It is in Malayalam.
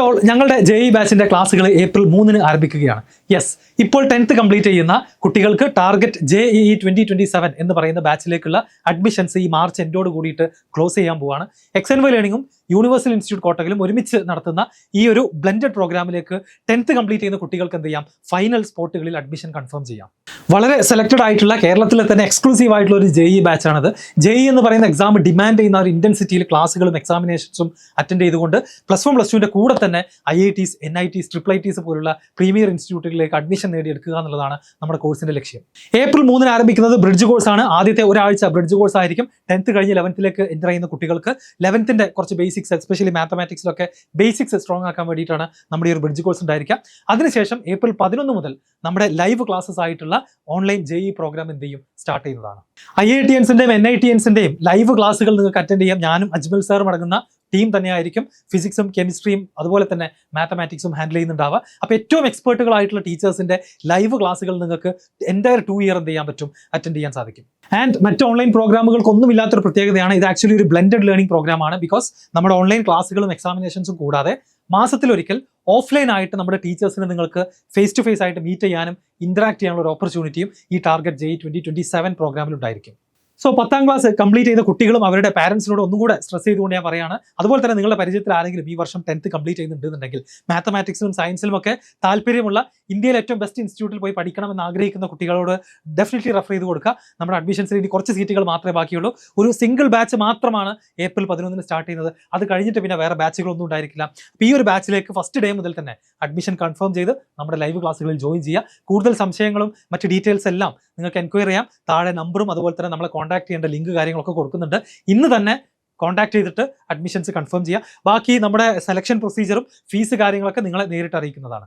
ഓൾ ഞങ്ങളുടെ JEE ബാച്ചിന്റെ ക്ലാസ്സുകൾ ഏപ്രിൽ 3-ന് ആരംഭിക്കുകയാണ്. യെസ്, ഇപ്പോൾ 10th കംപ്ലീറ്റ് ചെയ്യുന്ന കുട്ടികൾക്ക് ടാർഗറ്റ് JEE 2027 എന്ന് പറയുന്ന ബാച്ചിലേക്കുള്ള അഡ്മിഷൻസ് ഈ മാർച്ച് എൻഡോട് കൂടിയിട്ട് ക്ലോസ് ചെയ്യാൻ പോവാണ്. XNY ലേണിംഗും യൂണിവേഴ്സൽ ഇൻസ്റ്റിറ്റ്യൂട്ട് കോട്ടകലും ഒരുമിച്ച് നടത്തുന്ന ഈ ഒരു ബ്ലെൻഡഡ് പ്രോഗ്രാമിലേക്ക് 10th കംപ്ലീറ്റ് ചെയ്യുന്ന കുട്ടികൾക്ക് എന്ത് ചെയ്യാം, ഫൈനൽ സ്പോട്ടുകളിൽ അഡ്മിഷൻ കൺഫേം ചെയ്യാം. വളരെ സെലക്ടഡ് ആയിട്ടുള്ള കേരളത്തിലെ തന്നെ എക്സ്ക്ലൂസീവ് ആയിട്ടുള്ള ഒരു JEE ബാച്ചാണത്. JEE എന്ന് പറയുന്ന എക്സാം ഡിമാൻഡ് ചെയ്യുന്ന ഒരു ഇന്റൻസിറ്റിയിൽ ക്ലാസ്സുകളും എക്സാമിനേഷൻസും അറ്റൻഡ് ചെയ്തുകൊണ്ട് +1 +2 കൂടെ തന്നെ IITs, NITs, IIITs പോലുള്ള പ്രീമിയർ ഇൻസ്റ്റിറ്റ്യൂട്ടുകളിലേക്ക് അഡ്മിഷൻ നേടിയെടുക്കുക എന്നുള്ളതാണ് നമ്മുടെ കോഴ്സിന്റെ ലക്ഷ്യം. ഏപ്രിൽ 3-ന് ആരംഭിക്കുന്നത് ബ്രിഡ്ജ് കോഴ്സാണ്. ആദ്യത്തെ ഒരാഴ്ച ബ്രിഡ്ജ് കോഴ്സ് ആയിരിക്കും. 10th കഴിഞ്ഞ് 11th എൻ്റർ ചെയ്യുന്ന കുട്ടികൾക്ക് 11th കുറച്ച് ബേസിക്സ്, എസ്പെഷ്യലി മാത്തമാറ്റിക്സിലൊക്കെ ബേസിക്സ് സ്ട്രോങ് ആക്കാൻ വേണ്ടിയിട്ടാണ് നമ്മുടെ ഈ ഒരു ബ്രിഡ്ജ് കോഴ്സ് ഉണ്ടായിരിക്കുക. അതിനുശേഷം ഏപ്രിൽ 11 മുതൽ നമ്മുടെ ലൈവ് ക്ലാസ്സസ് ആയിട്ടുള്ള ഓൺലൈൻ JEE പ്രോഗ്രാം എന്ത് ചെയ്യും, സ്റ്റാർട്ട് ചെയ്യുന്നതാണ്. IITiansന്റെയും NITiansന്റെയും ലൈവ് ക്ലാസ്സുകൾ നിങ്ങൾക്ക് അറ്റൻഡ് ചെയ്യാം. ഞാനും അജ്മൽ സാറും അടങ്ങുന്ന ടീം തന്നെയായിരിക്കും ഫിസിക്സും കെമിസ്ട്രിയും അതുപോലെ തന്നെ മാത്തമാറ്റിക്സും ഹാൻഡിൽ ചെയ്യുന്നുണ്ടാവുക. അപ്പോൾ ഏറ്റവും എക്സ്പേർട്ടുകളായിട്ടുള്ള ടീച്ചേഴ്സിന്റെ ലൈവ് ക്ലാസ്സുകൾ നിങ്ങൾക്ക് എൻ്റയർ 2 ഇയർ എന്ത് ചെയ്യാൻ പറ്റും, അറ്റൻഡ് ചെയ്യാൻ സാധിക്കും. ആൻഡ് മറ്റ് ഓൺലൈൻ പ്രോഗ്രാമുകൾക്കൊന്നും ഇല്ലാത്തൊരു പ്രത്യേകതയാണ് ഇത്. ആക്ച്വലി ഒരു ബ്ലെൻഡഡ് ലേണിംഗ് പ്രോഗ്രാമാണ്. ബിക്കോസ് നമ്മുടെ ഓൺലൈൻ ക്ലാസ്സുകളും എക്സാമിനേഷൻസും കൂടാതെ മാസത്തിലൊരിക്കൽ ഓഫ്ലൈൻ ആയിട്ട് നമ്മുടെ ടീച്ചേഴ്സിനെ നിങ്ങൾക്ക് ഫേസ് ടു ഫേസ് ആയിട്ട് മീറ്റ് ചെയ്യാനും ഇന്ററാക്ട് ചെയ്യാനുള്ള ഒരു ഓപ്പർച്യൂണിറ്റിയും ഈ ടാർഗറ്റ് JEE 2027 പ്രോഗ്രാമിൽ ഉണ്ടായിരിക്കും. സോ 10th ക്ലാസ് കംപ്ലീറ്റ് ചെയ്ത കുട്ടികളും അവരുടെ പാരൻസിനോട് ഒന്നും കൂടെ സ്ട്രെസ് ചെയ്തുകൊണ്ട് ഞാൻ പറയുകയാണ്, അതുപോലെ തന്നെ നിങ്ങളുടെ പരിചയത്തിൽ ആരെങ്കിലും ഈ വർഷം 10th കംപ്ലീറ്റ് ചെയ്യുന്നുണ്ടെന്നുണ്ടെങ്കിൽ മാത്തമാറ്റിക്സിലും സയൻസിലും ഒക്കെ താല്പര്യമുള്ള ഇന്ത്യയിലെ ഏറ്റവും ബെസ്റ്റ് ഇൻസ്റ്റിറ്റ്യൂട്ടിൽ പോയി പഠിക്കണമെന്ന് ആഗ്രഹിക്കുന്ന കുട്ടികളോട് ഡെഫിനറ്റ്ലി റെഫർ ചെയ്ത് കൊടുക്കുക. നമ്മുടെ അഡ്മിഷൻസിൽ ഇനി കുറച്ച് സീറ്റുകൾ മാത്രമേ ബാക്കിയുള്ളൂ. ഒരു സിംഗിൾ ബാച്ച് മാത്രമാണ് ഏപ്രിൽ 11-ന് സ്റ്റാർട്ട് ചെയ്യുന്നത്. അത് കഴിഞ്ഞിട്ട് പിന്നെ വേറെ ബാച്ചുകളൊന്നും ഉണ്ടായിരിക്കില്ല. അപ്പോൾ ഈ ഒരു ബാച്ചിലേക്ക് ഫസ്റ്റ് ഡേ മുതൽ തന്നെ അഡ്മിഷൻ കൺഫേം ചെയ്ത് നമ്മുടെ ലൈവ് ക്ലാസ്സുകളിൽ ജോയിൻ ചെയ്യുക. കൂടുതൽ സംശയങ്ങളും മറ്റ് ഡീറ്റെയിൽസ് എല്ലാം നിങ്ങൾക്ക് എൻക്വയറി ചെയ്യാം. താഴെ നമ്പറും അതുപോലെ തന്നെ നമ്മളെ കോൺടാക്ട് ചെയ്യേണ്ട ലിങ്ക് കാര്യങ്ങളൊക്കെ കൊടുക്കുന്നുണ്ട്. ഇന്ന് തന്നെ കോൺടാക്ട് ചെയ്തിട്ട് അഡ്മിഷൻസ് കൺഫേം ചെയ്യുക. ബാക്കി നമ്മുടെ സെലക്ഷൻ പ്രൊസീജിയറും ഫീസ് കാര്യങ്ങളൊക്കെ നിങ്ങളെ നേരിട്ട് അറിയിക്കുന്നതാണ്.